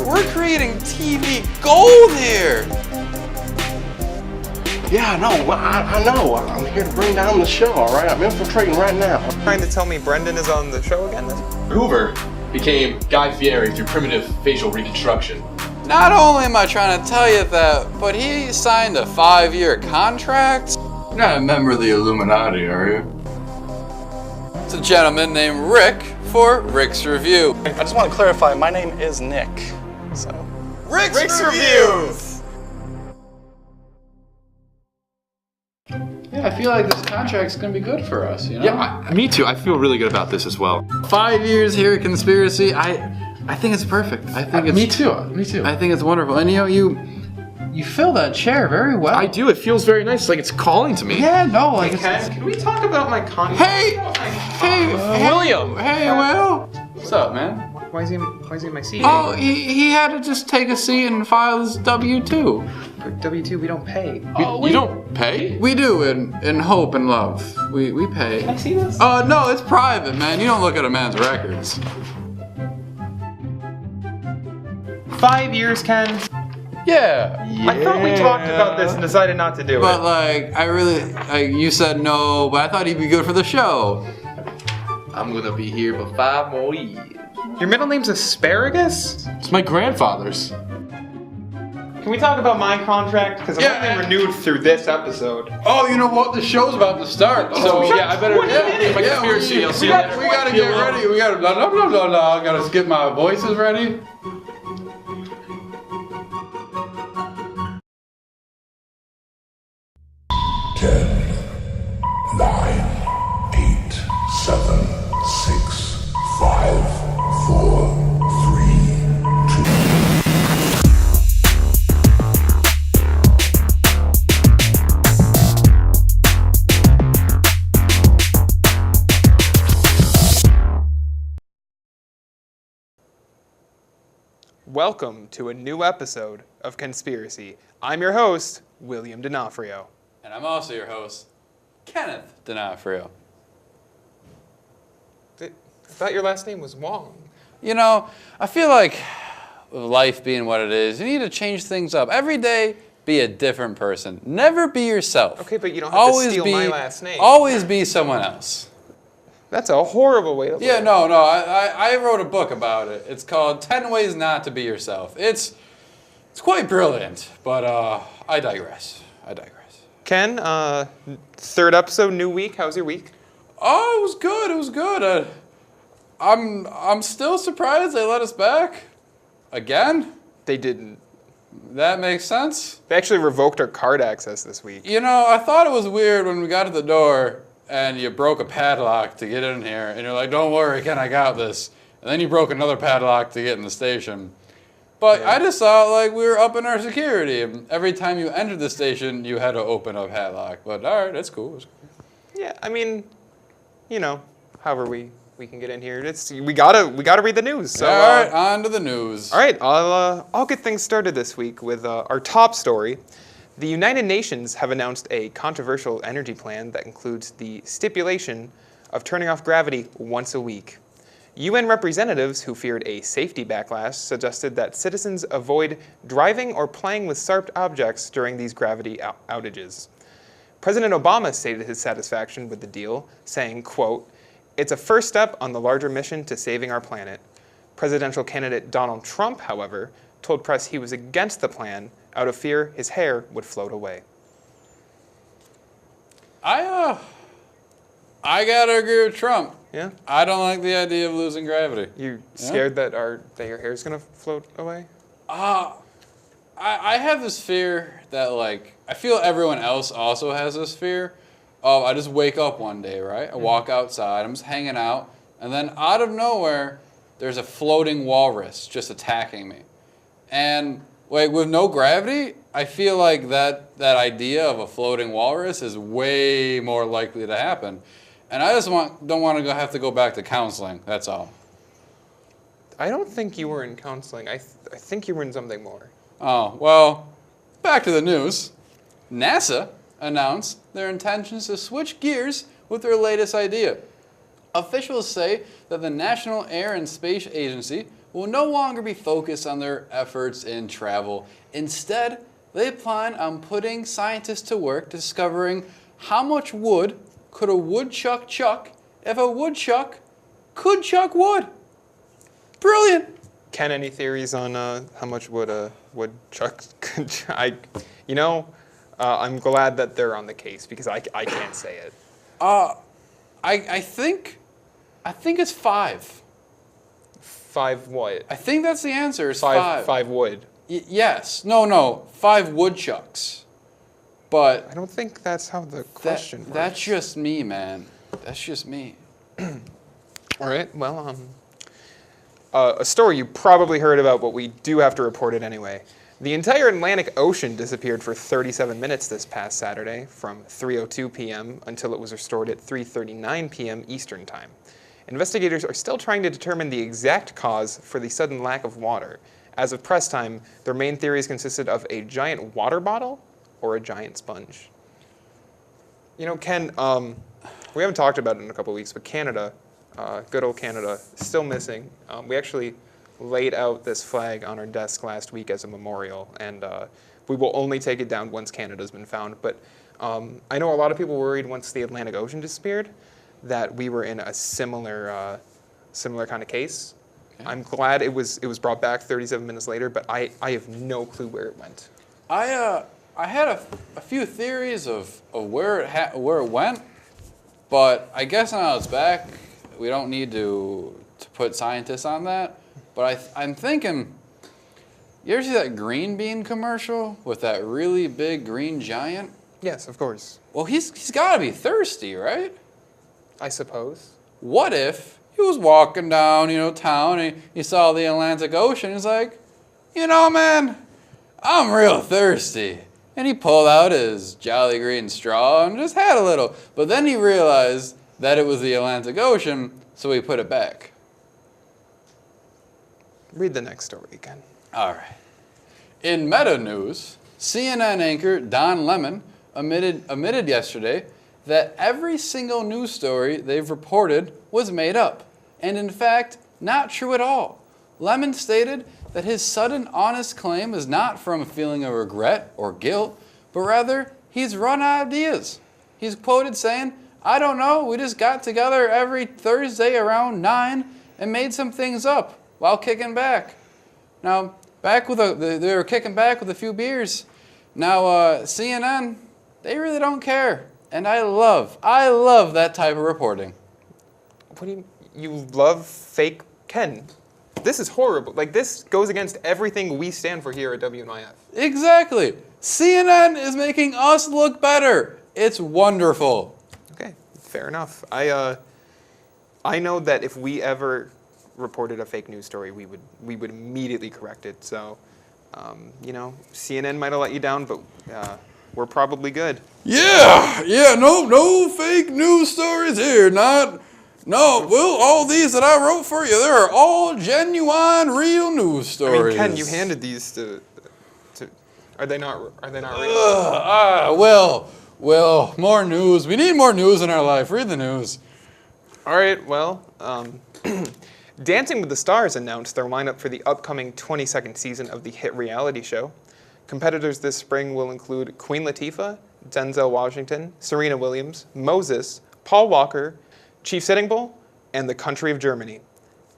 We're creating TV gold here. Yeah, no, I know. I'm here to bring down the show, all right? I'm infiltrating right now. Trying to tell me Brendan is on the show again? Hoover became Guy Fieri through primitive facial reconstruction. Not only am I trying to tell you that, but he signed a 5-year contract. You're not a member of the Illuminati, are you? It's a gentleman named Rick for Rick's Review. I just want to clarify, my name is Nick, so. Rick's Review! Yeah, I feel like this contract's gonna be good for us, you know? Yeah, me too. I feel really good about this as well. 5 years here at Kenspiracy, I think it's perfect. I think it's Me too. I think it's wonderful. And you fill that chair very well. I do. It feels very nice. Like it's calling to me. Yeah, no, like Can we talk about my contract? Hey, William. Hey, Will. What's up, man? Why is he in my seat? Oh, he had to just take a seat and file his W-2. For W2, we don't pay. You don't pay? We do in hope and love. We pay. Can I see this? No, it's private, man. You don't look at a man's records. 5 years, Ken. Yeah. I thought we talked about this and decided not to do it. But you said no, but I thought he'd be good for the show. I'm gonna be here for 5 more years. Your middle name's Asparagus? It's my grandfather's. Can we talk about my contract? Because I'm only renewed through this episode. Oh, you know what? The show's about to start. So yeah, I better get my conspiracy. I'll see you later. We gotta get ready. We gotta I gotta get my voices ready. Ten, 9, 8, 7, 6, 5, 4, 3, 2. Welcome to a new episode of Kenspiracy. I'm your host, William D'Onofrio. And I'm also your host, Kenneth D'Onofrio. I thought your last name was Wong. You know, I feel like with life being what it is, you need to change things up. Every day, be a different person. Never be yourself. Okay, but you don't have to steal my last name. Always be someone else. That's a horrible way to live. Yeah, no, I wrote a book about it. It's called 10 Ways Not to Be Yourself. It's quite brilliant, but I digress. Ken, third episode, new week. How's your week? Oh, it was good. I'm still surprised they let us back. Again? They didn't. That makes sense. They actually revoked our card access this week. You know, I thought it was weird when we got to the door and you broke a padlock to get in here, and you're like, don't worry, Ken, I got this. And then you broke another padlock to get in the station. But I just thought like we were upping our security. And every time you entered the station, you had to open a padlock. But all right, that's cool. Yeah, I mean, you know, however we can get in here. We gotta read the news. So, all right, on to the news. All right, I'll get things started this week with our top story. The United Nations have announced a controversial energy plan that includes the stipulation of turning off gravity once a week. UN representatives who feared a safety backlash suggested that citizens avoid driving or playing with sharp objects during these gravity outages. President Obama stated his satisfaction with the deal, saying, quote, "It's a first step on the larger mission to saving our planet." Presidential candidate Donald Trump, however, told press he was against the plan out of fear his hair would float away. I gotta agree with Trump. Yeah? I don't like the idea of losing gravity. You scared that your hair's gonna float away? I have this fear that like, I feel everyone else also has this fear of I just wake up one day, right? I walk outside, I'm just hanging out, and then out of nowhere, there's a floating walrus just attacking me. And like with no gravity, I feel like that idea of a floating walrus is way more likely to happen. And I just don't want to have to go back to counseling, that's all. I don't think you were in counseling. I think you were in something more. Oh, well, back to the news. NASA announced their intentions to switch gears with their latest idea. Officials say that the National Air and Space Agency will no longer be focused on their efforts in travel. Instead, they plan on putting scientists to work discovering how much wood could a woodchuck chuck if a woodchuck could chuck wood. Brilliant! Ken, any theories on how much wood a woodchuck could chuck? I'm glad that they're on the case because I can't say it. I think it's 5. 5 what? I think that's the answer. Is 5. 5 wood. Yes. No. 5 woodchucks. But I don't think that's how the question works. That's just me, man. That's just me. All right. Well, a story you probably heard about, but we do have to report it anyway. The entire Atlantic Ocean disappeared for 37 minutes this past Saturday, from 3:02 p.m. until it was restored at 3:39 p.m. Eastern Time. Investigators are still trying to determine the exact cause for the sudden lack of water. As of press time, their main theories consisted of a giant water bottle or a giant sponge. You know, Ken, we haven't talked about it in a couple of weeks, but Canada, good old Canada, still missing. We actually laid out this flag on our desk last week as a memorial, and we will only take it down once Canada's been found. But I know a lot of people were worried once the Atlantic Ocean disappeared that we were in a similar kind of case. Okay. I'm glad it was brought back 37 minutes later, but I have no clue where it went. I had a few theories of where it went, but I guess now it's back. We don't need to put scientists on that. But I'm thinking, you ever see that green bean commercial with that really big green giant? Yes, of course. Well, he's got to be thirsty, right? I suppose. What if he was walking down, town, and he saw the Atlantic Ocean? He's like, man, I'm real thirsty. And he pulled out his Jolly Green straw and just had a little. But then he realized that it was the Atlantic Ocean, so he put it back. Read the next story again. All right. In meta news, CNN anchor Don Lemon admitted yesterday that every single news story they've reported was made up, and in fact, not true at all. Lemon stated that his sudden honest claim is not from a feeling of regret or guilt, but rather he's run out of ideas. He's quoted saying, "I don't know, we just got together every Thursday around 9 and made some things up while kicking back." Now, they were kicking back with a few beers. Now, CNN, they really don't care. And I love that type of reporting. What do you love fake Ken? This is horrible. Like, this goes against everything we stand for here at WNYF. Exactly. CNN is making us look better. It's wonderful. Okay, fair enough. I know that if we ever reported a fake news story, we would immediately correct it. So, CNN might have let you down, but we're probably good. Yeah, no fake news stories here. All these that I wrote for you, they're all genuine, real news stories. I mean, Ken, you handed these to are they not real? Well, more news. We need more news in our life. Read the news. All right, well, Dancing with the Stars announced their lineup for the upcoming 22nd season of the hit reality show. Competitors this spring will include Queen Latifah, Denzel Washington, Serena Williams, Moses, Paul Walker, Chief Sitting Bull, and the country of Germany.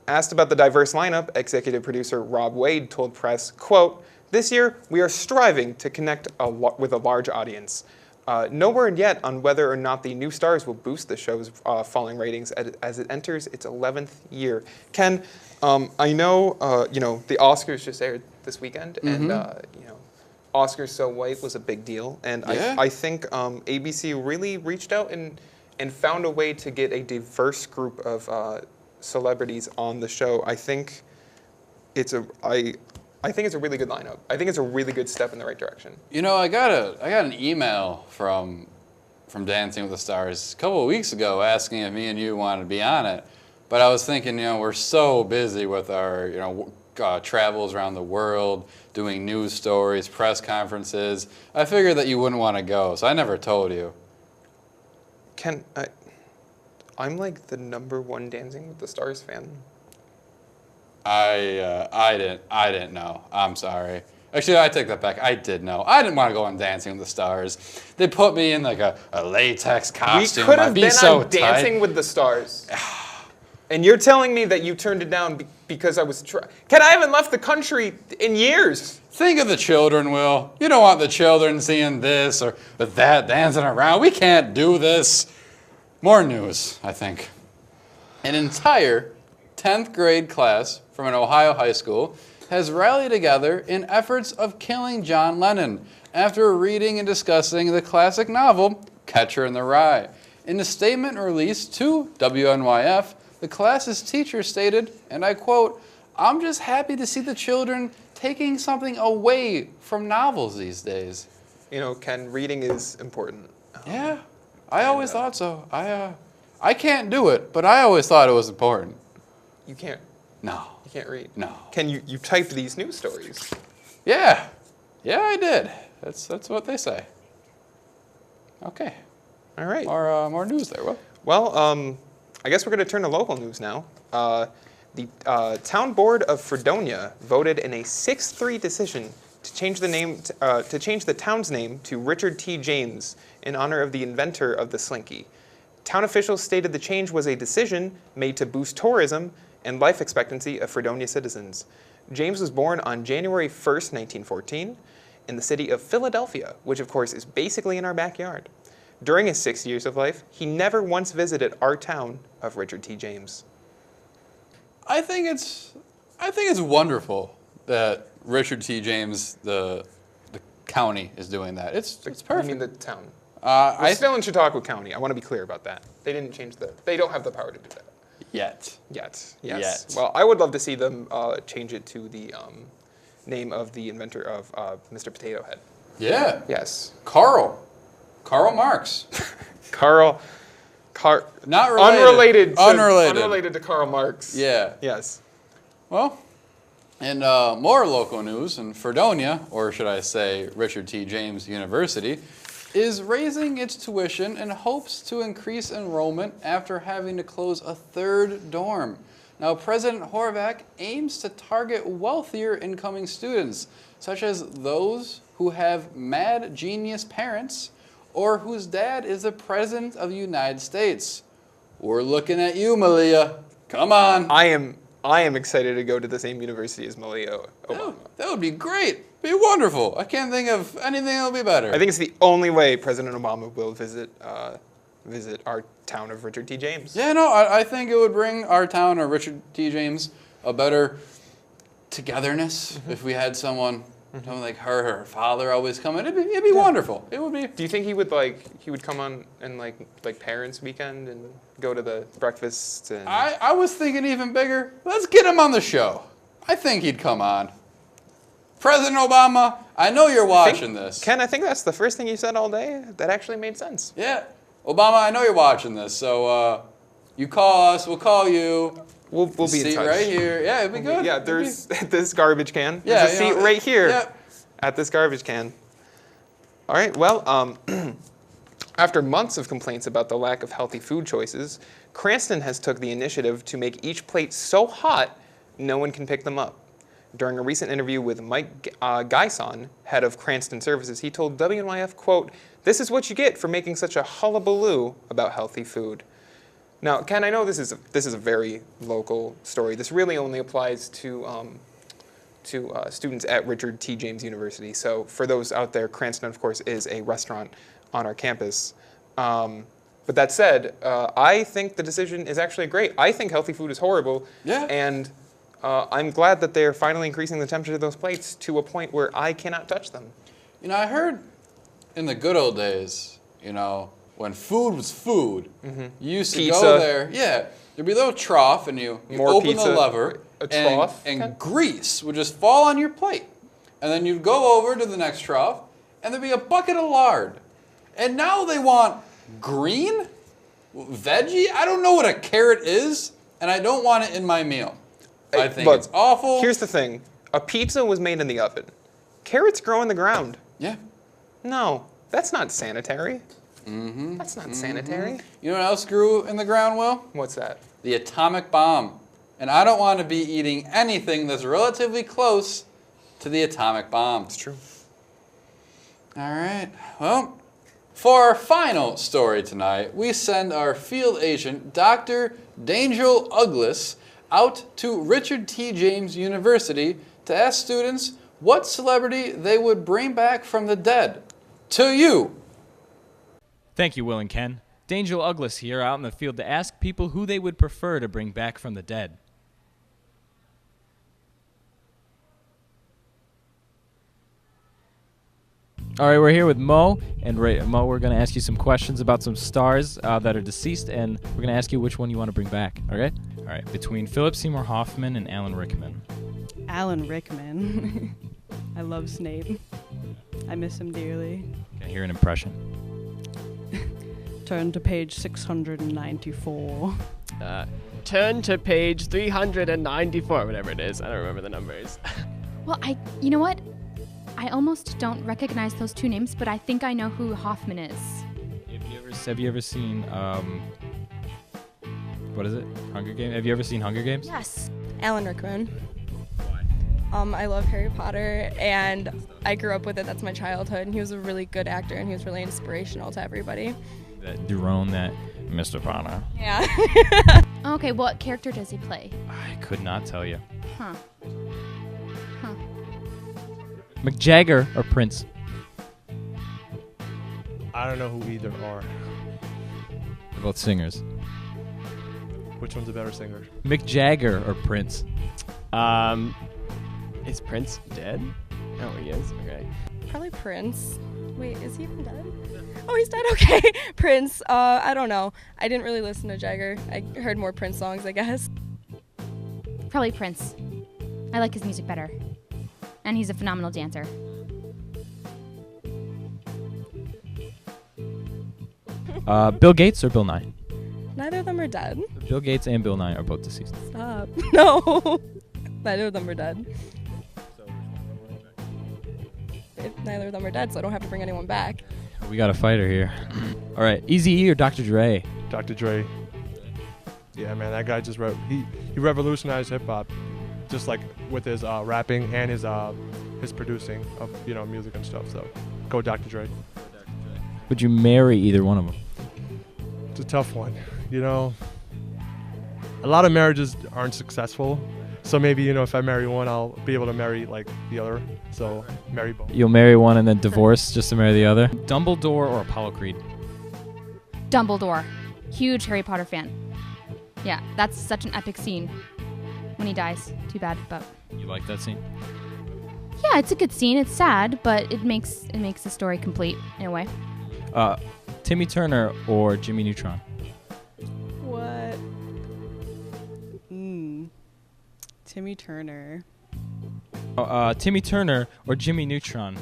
Asked about the diverse lineup, executive producer Rob Wade told press, quote, "This year, we are striving to connect with a large audience. No word yet on whether or not the new stars will boost the show's falling ratings as it enters its 11th year." Ken, I know, the Oscars just aired this weekend, and, Oscars So White was a big deal. And yeah. I think ABC really reached out and found a way to get a diverse group of celebrities on the show. I think it's a really good lineup. I think it's a really good step in the right direction. I got an email from Dancing with the Stars a couple of weeks ago asking if me and you wanted to be on it. But I was thinking, we're so busy with our, travels around the world, doing news stories, press conferences. I figured that you wouldn't want to go, so I never told you. Ken, I'm like the #1 Dancing with the Stars fan. I didn't know. I'm sorry. Actually, I take that back. I did know. I didn't want to go on Dancing with the Stars. They put me in like a latex We costume. could have I'd be been so on Dancing tight. with the Stars. And you're telling me that you turned it down because I was Ken, I haven't left the country in years. Think of the children, Will. You don't want the children seeing this or that dancing around. We can't do this. More news, I think. An entire 10th grade class from an Ohio high school has rallied together in efforts of killing John Lennon after reading and discussing the classic novel Catcher in the Rye. In a statement released to WNYF, the class's teacher stated, and I quote, "I'm just happy to see the children taking something away from novels these days." You know, Ken, reading is important. Yeah, I always thought so. I can't do it, but I always thought it was important. You can't read. No. Ken, you typed these news stories. Yeah, I did. That's what they say. Okay. All right. More news there, Will. Well, I guess we're going to turn to local news now. The town board of Fredonia voted in a 6-3 decision to change the name to change the town's name to Richard T. James in honor of the inventor of the Slinky. Town officials stated the change was a decision made to boost tourism and life expectancy of Fredonia citizens. James was born on January 1st, 1914, in the city of Philadelphia, which of course is basically in our backyard. During his 6 years of life, he never once visited our town of Richard T. James. I think it's wonderful that Richard T. James, the county, is doing that. It's perfect. I mean the town. I Still in Chautauqua County. I want to be clear about that. They didn't change they don't have the power to do that. yet. Yes. Yet. Well, I would love to see them change it to the name of the inventor of Mr. Potato Head. Yeah. Yes. Karl Marx. Not related. Unrelated to Karl Marx. Yeah. Yes. Well, and more local news in Fredonia, or should I say Richard T. James University, is raising its tuition in hopes to increase enrollment after having to close a third dorm. Now, President Horvath aims to target wealthier incoming students, such as those who have mad genius parents or whose dad is the President of the United States. We're looking at you, Malia. Come on. I am excited to go to the same university as Malia Obama. That would be great. Be wonderful. I can't think of anything that would be better. I think it's the only way President Obama will visit our town of Richard T. James. Yeah, no, I think it would bring our town of Richard T. James a better togetherness if we had someone like her father always coming. It'd be wonderful. It would be. Do you think he would come on and like Parents' Weekend and go to the breakfast? And I was thinking even bigger. Let's get him on the show. I think he'd come on. President Obama, I know you're watching this. Ken, I think that's the first thing you said all day that actually made sense. Yeah. Obama, I know you're watching this, so you call us, we'll call you. We'll be in seat touch. right here. Yeah, it'd be good. Yeah, there's this garbage can. Yeah, There's a seat right here Yep. at this garbage can. All right, well, after months of complaints about the lack of healthy food choices, Cranston has took the initiative to make each plate so hot no one can pick them up. During a recent interview with Mike Gyson, head of Cranston Services, he told WNYF, quote, "This is what you get for making such a hullabaloo about healthy food." Now, Ken, I know this is a very local story. This really only applies to students at Richard T. James University. So for those out there, Cranston, of course, is a restaurant on our campus. But that said, I think the decision is actually great. I think healthy food is horrible. Yeah. And I'm glad that they're finally increasing the temperature of those plates to a point where I cannot touch them. You know, I heard in the good old days, when food was food, you used to Pizza. go there. Yeah, there'd be a little trough, and you More open pizza. the lever, A trough? and grease would just fall on your plate. And then you'd go over to the next trough, and there'd be a bucket of lard. And now they want green veggie. I don't know what a carrot is, and I don't want it in my meal. I think Look, it's awful. Here's the thing. A pizza was made in the oven. Carrots grow in the ground. Yeah. No, that's not sanitary. That's not sanitary. You know what else grew in the ground, Will? What's that? The atomic bomb. and I don't want to be eating anything that's relatively close to the atomic bomb. It's true. All right. Well, for our final story tonight, we send our field agent, Dr. Dangel Uglis, out to Richard T. James University to ask students what celebrity they would bring back from the dead. To you. Thank you, Will and Ken. Dangel Uglis here, out in the field to ask people who they would prefer to bring back from the dead. All right, we're here with Mo, and Mo, we're going to ask you some questions about some stars that are deceased, and we're going to ask you which one you want to bring back, okay? All right, between Philip Seymour Hoffman and Alan Rickman. Alan Rickman. I love Snape. I miss him dearly. Can I hear an impression? Turn to page 694. Turn to page 394, whatever it is. I don't remember the numbers. Well, you know what? I almost don't recognize those two names, but I think I know who Hoffman is. Have you ever seen, what is it? Hunger Games? Have you ever seen Hunger Games? Yes. Alan Rickman. Why? I love Harry Potter, and I grew up with it. That's my childhood, and he was a really good actor, and he was really inspirational to everybody. That Durone, that Mr. Potter. Yeah. Okay, what character does he play? I could not tell you. Huh. Mick Jagger or Prince? I don't know who either are. They're both singers. Which one's a better singer? Mick Jagger or Prince? Is Prince dead? Oh, he is. Okay. Probably Prince. Wait, is he even dead? Oh, he's dead? Okay. Prince. I don't know. I didn't really listen to Jagger. I heard more Prince songs, I guess. Probably Prince. I like his music better. And he's a phenomenal dancer. Bill Gates or Bill Nye? Neither of them are dead. Bill Gates and Bill Nye are both deceased. Stop. No. Neither of them are dead. Neither of them are dead, so I don't have to bring anyone back. We got a fighter here. All right, Eazy-E or Dr. Dre? Dr. Dre. Yeah, man, that guy just he revolutionized hip hop, just like with his rapping and his producing of music and stuff. So, go Dr. Dre. Would you marry either one of them? It's a tough one. A lot of marriages aren't successful. So maybe, if I marry one, I'll be able to marry, like, the other. So, marry both. You'll marry one and then divorce just to marry the other? Dumbledore or Apollo Creed? Dumbledore. Huge Harry Potter fan. Yeah, that's such an epic scene when he dies. Too bad, but... You like that scene? Yeah, it's a good scene. It's sad, but it makes the story complete in a way. Timmy Turner or Jimmy Neutron? What? Timmy Turner. Timmy Turner or Jimmy Neutron?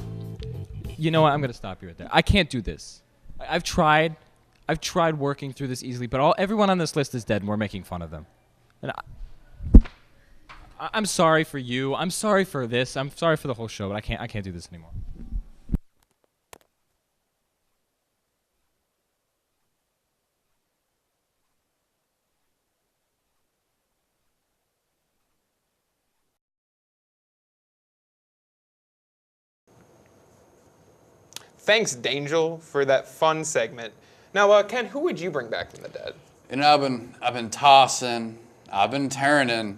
You know what? I'm going to stop you right there. I can't do this. I've tried working through this easily, but everyone on this list is dead, and we're making fun of them. And I'm sorry for you. I'm sorry for this. I'm sorry for the whole show, but I can't do this anymore. Thanks, Dangel, for that fun segment. Now, Ken, who would you bring back from the dead? I've been tossing, I've been turning,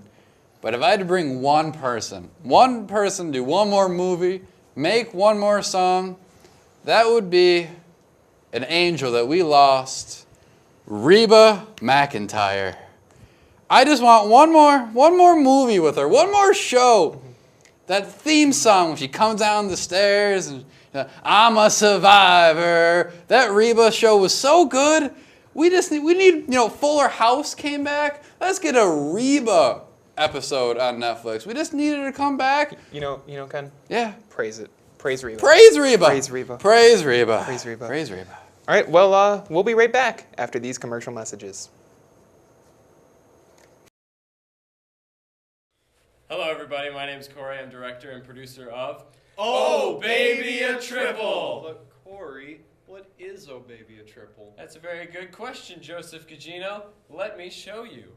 but if I had to bring one person, do one more movie, make one more song, that would be an angel that we lost, Reba McEntire. I just want one more movie with her, one more show. That theme song when she comes down the stairs and I'm a survivor. That Reba show was so good. We need Fuller House came back. Let's get a Reba episode on Netflix. We just needed her to come back. You know, Ken? Yeah. Praise it. Praise Reba. Praise Reba. Praise Reba. Praise Reba. Praise Reba. Praise Reba. All right, well, we'll be right back after these commercial messages. Hello, everybody. My name is Corey. I'm director and producer of Oh, Baby, a Triple! But Corey, what is Oh Baby, a Triple? That's a very good question, Joseph Gugino. Let me show you.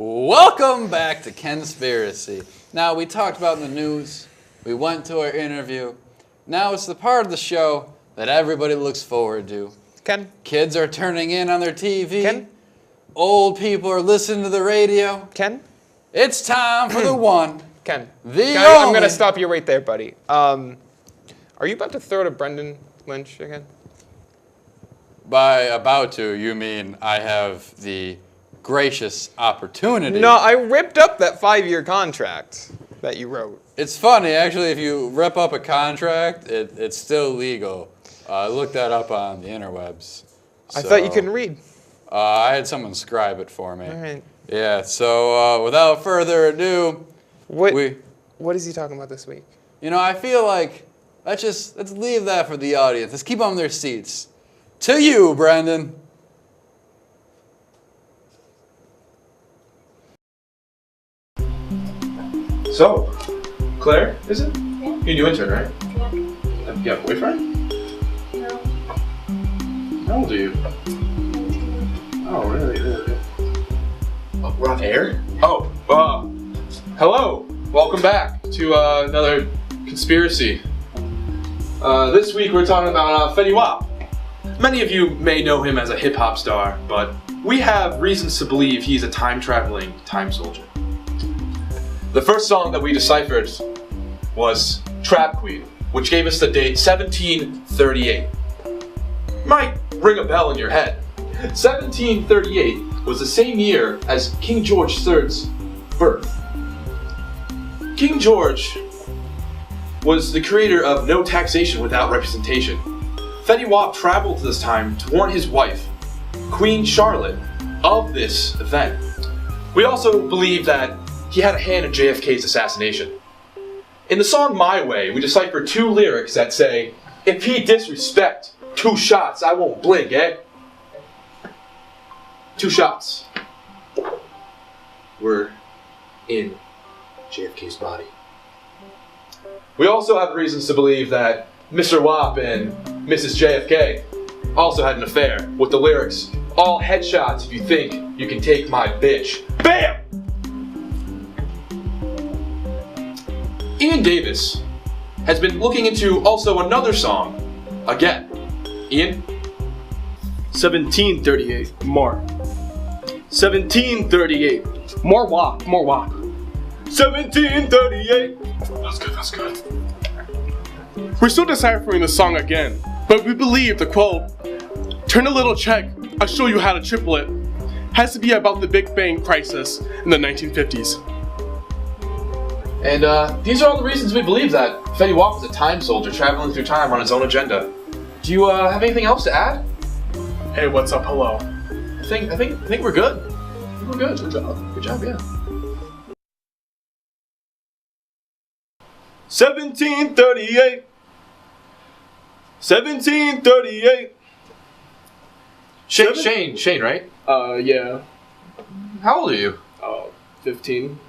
Welcome back to Kenspiracy. Now, we talked about in the news, we went to our interview. Now it's the part of the show that everybody looks forward to. Ken? Kids are turning in on their TV. Ken? Old people are listening to the radio. Ken? It's time for the one. Ken. The I'm only. going to stop you right there, buddy. Are you about to throw to Brendan Lynch again? By about to, you mean I have the gracious opportunity. No, I ripped up that 5-year contract that you wrote. It's funny, actually, if you rip up a contract, it's still legal. I looked that up on the interwebs. I thought you couldn't read. I had someone scribe it for me. All right. Yeah, so without further ado, what is he talking about this week? You know, I feel like let's leave that for the audience. Let's keep them on their seats. To you, Brandon. So, Claire, is it? Yeah. You're a new intern, right? Yeah. You have a boyfriend? No. How old are you? Oh, really? Oh, we're on air? Oh, hello. Welcome back to another Conspiracy. This week we're talking about Fetty Wap. Many of you may know him as a hip-hop star, but we have reasons to believe he's a time-traveling time soldier. The first song that we deciphered was Trap Queen, which gave us the date 1738. Might ring a bell in your head. 1738 was the same year as King George III's birth. King George was the creator of No Taxation Without Representation. Fetty Wap traveled to this time to warn his wife, Queen Charlotte, of this event. We also believe that he had a hand in JFK's assassination. In the song My Way, we decipher 2 lyrics that say, "If he disrespect, 2 shots, I won't blink, eh?" 2 shots were in JFK's body. We also have reasons to believe that Mr. Wap and Mrs. JFK also had an affair with the lyrics, "All headshots if you think you can take my bitch." BAM! Ian Davis has been looking into also another song again. Ian? 1738. More. 1738. More wop. More wop. 1738. That's good. We're still deciphering the song again, but we believe the quote, "Turn a little check, I'll show you how to triple it," has to be about the Big Bang Crisis in the 1950s. And these are all the reasons we believe that Fetty Wap was a time soldier traveling through time on his own agenda. Do you have anything else to add? Hey, what's up? Hello. I think we're good. We're good. Good job. Good job, yeah. 1738. 1738. Shane, right? Yeah. How old are you? 15.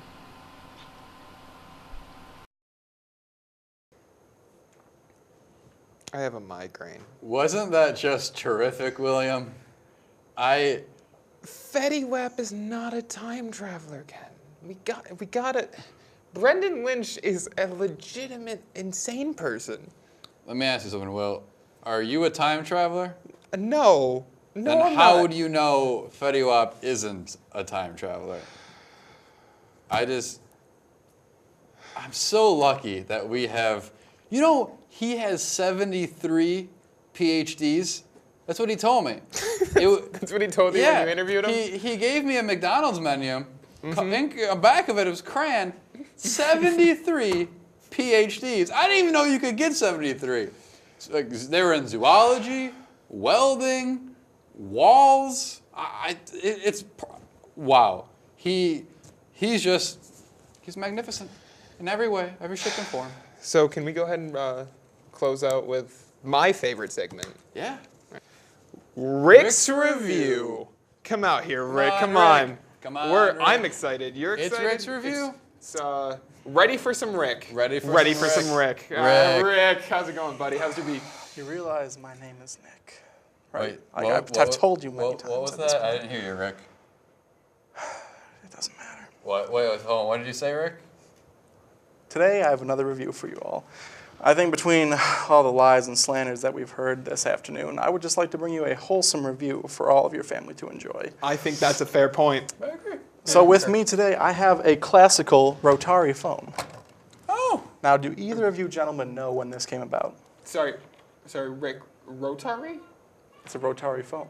I have a migraine. Wasn't that just terrific, William? Fetty Wap is not a time traveler, Ken. We got it. Brendan Lynch is a legitimate insane person. Let me ask you something, Will. Are you a time traveler? No. No, Then I'm how not. would you know Fetty Wap isn't a time traveler? I'm so lucky that we have, he has 73 PhDs. That's what he told me. That's what he told you when you interviewed him? He gave me a McDonald's menu. On back of it was crayon. 73 PhDs. I didn't even know you could get 73. They were in zoology, welding, walls. Wow. He's magnificent in every way, every shape and form. So can we go ahead and close out with my favorite segment? Yeah. Rick's Review. Come out here, Rick. Come on. Come on. Rick. I'm excited. You're excited. It's Rick's Review. It's ready for some Rick. Ready for some Rick. Rick, how's it going, buddy? How's your week? You realize my name is Nick, right? Wait, I've told you many times. What was at this that? I point. didn't hear you, Rick. It doesn't matter. What? Wait, hold on. What did you say, Rick? Today I have another review for you all. I think between all the lies and slanders that we've heard this afternoon, I would just like to bring you a wholesome review for all of your family to enjoy. I think that's a fair point. I agree. So with me today, I have a classical roTari phone. Oh. Now, do either of you gentlemen know when this came about? Sorry, Rick. roTari? It's a roTari phone.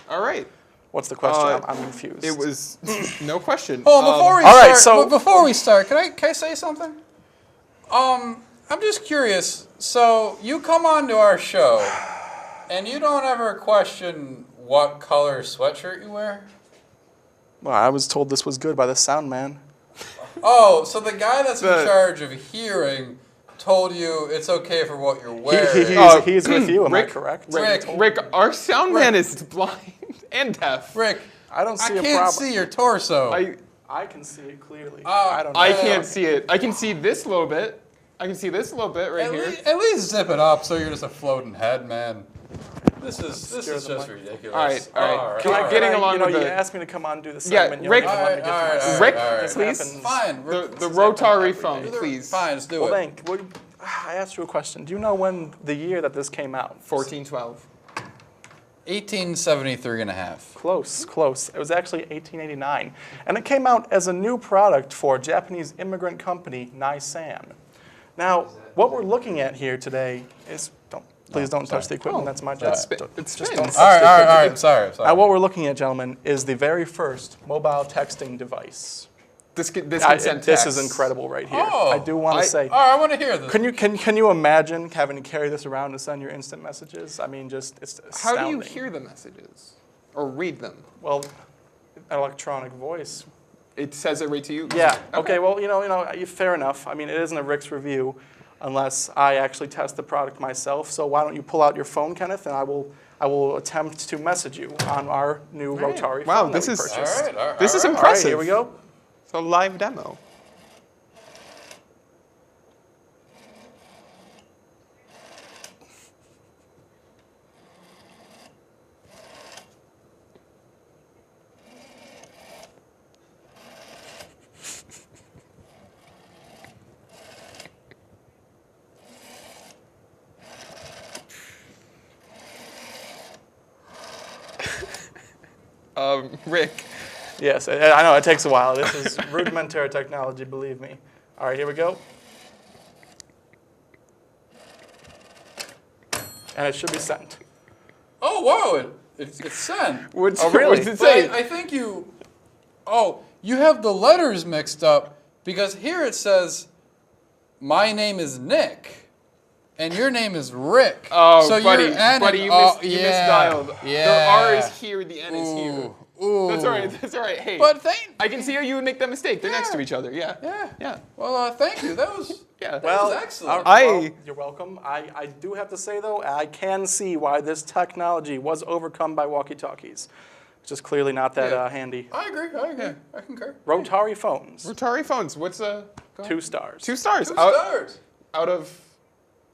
All right. What's the question? I'm confused. It was no question. Oh, before we start, can I say something? I'm just curious. So you come on to our show, and you don't ever question what color sweatshirt you wear? Well, I was told this was good by the sound man. Oh, so the guy that's in charge of hearing told you it's okay for what you're wearing. He's with you, am Rick, I correct? Rick, our sound man is blind and deaf. Rick, I don't see a problem. I can't see your torso. I can see it clearly. I don't know. I can't see it. I can see this a little bit. I can see this a little bit right here. At least zip it up so you're just a floating head, man. This is just ridiculous. All right. Getting along with you the... asked me to come on and do the segment. Yeah, Rick, Rick, please. Fine. The roTari phone, please. Fine, let's do it. I asked you a question. Do you know when the year that this came out? 1412. 1873 and a half. Close. It was actually 1889. And it came out as a new product for Japanese immigrant company Nissan. Now, what we're looking at here today is, please don't touch the equipment, that's my job. It's just spins. don't touch All the right, equipment. sorry. Now, what we're looking at, gentlemen, is the very first mobile texting device. This can send This text. is incredible right here. Oh, I do want to say. All right, I want to hear this. Can you imagine having to carry this around to send your instant messages? I mean, it's astounding. How do you hear the messages or read them? Well, electronic voice. It says it right to you? Yeah. Okay. Well, fair enough. I mean, it isn't a Rick's review unless I actually test the product myself. So why don't you pull out your phone, Kenneth, and I will attempt to message you on our new roTari phone. Wow, that this we is purchased. this is All right, impressive. here we go. It's a live demo. Rick. Yes, I know, it takes a while. This is rudimentary technology, believe me. All right, here we go. And it should be sent. Oh, wow, it's sent. Oh, really? What does it say? I think you... Oh, you have the letters mixed up because here it says, my name is Nick. And your name is Rick. Oh, so buddy, you're adding, you misdialed. Yeah. The R is here, the N is here. Ooh. That's all right. Hey, But I can see how you would make that mistake. They're next to each other. Yeah. Well, thank you. That was Yeah. that was excellent. Well, you're welcome. I do have to say, though, I can see why this technology was overcome by walkie-talkies. It's just clearly not that handy. I agree. I concur. roTari phones. roTari phones. What's 2 stars. 2 stars. 2 stars. Out of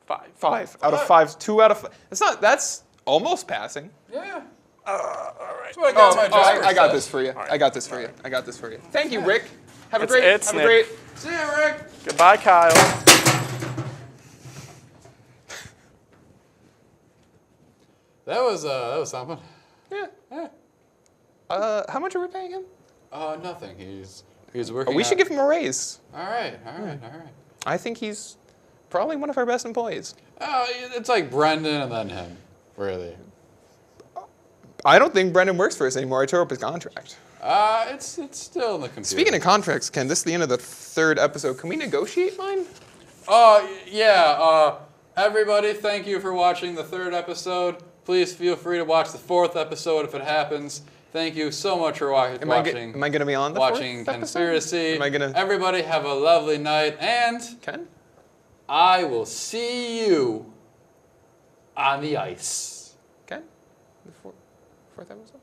5. 5. Out of 5. 2 out of 5. That's almost passing. Yeah. All right. That's what I got my driver's I got test. this for you. Right. I got this for you. I got this for you. Thank you, Rick. Have a It's great. Nick. See ya, Rick. Goodbye, Kyle. That was something. Yeah. How much are we paying him? Nothing. He's working. We should give him a raise. All right. I think he's probably one of our best employees. It's like Brendan and then him, really. I don't think Brendan works for us anymore. I tore up his contract. It's still in the computer. Speaking of contracts, Ken, this is the end of the 3rd episode. Can we negotiate mine? Yeah. Everybody, thank you for watching the 3rd episode. Please feel free to watch the 4th episode if it happens. Thank you so much for watching. Am I going to be on the 4th watching Kenspiracy? Am I gonna... Everybody have a lovely night, and Ken? I will see you on the ice. Ken? The 4th episode?